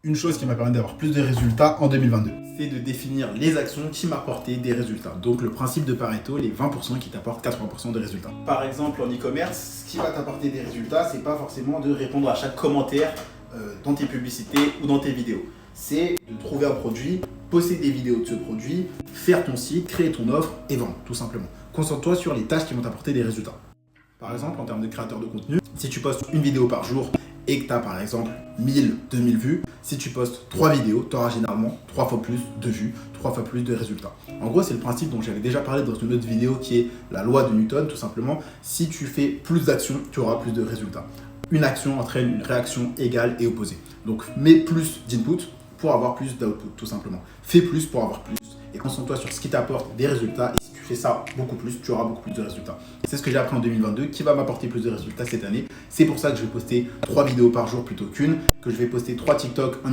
Une chose qui m'a permis d'avoir plus de résultats en 2022, c'est de définir les actions qui m'apportaient des résultats. Donc le principe de Pareto, les 20% qui t'apportent 80% de résultats. Par exemple en e-commerce, ce qui va t'apporter des résultats, c'est pas forcément de répondre à chaque commentaire dans tes publicités ou dans tes vidéos. C'est de trouver un produit, poster des vidéos de ce produit, faire ton site, créer ton offre et vendre, tout simplement. Concentre-toi sur les tâches qui vont t'apporter des résultats. Par exemple, en termes de créateur de contenu, si tu postes une vidéo par jour et que tu as par exemple 1000, 2000 vues, si tu postes 3 vidéos, tu auras généralement 3 fois plus de vues, 3 fois plus de résultats. En gros, c'est le principe dont j'avais déjà parlé dans une autre vidéo qui est la loi de Newton, tout simplement. Si tu fais plus d'actions, tu auras plus de résultats. Une action entraîne une réaction égale et opposée. Donc, mets plus d'input pour avoir plus d'output, tout simplement. Fais plus pour avoir plus et concentre-toi sur ce qui t'apporte des résultats. Et si tu fais ça beaucoup plus, tu auras beaucoup plus de résultats. C'est ce que j'ai appris en 2022 qui va m'apporter plus de résultats cette année. C'est pour ça que je vais poster 3 vidéos par jour plutôt qu'une, que je vais poster 3 TikTok en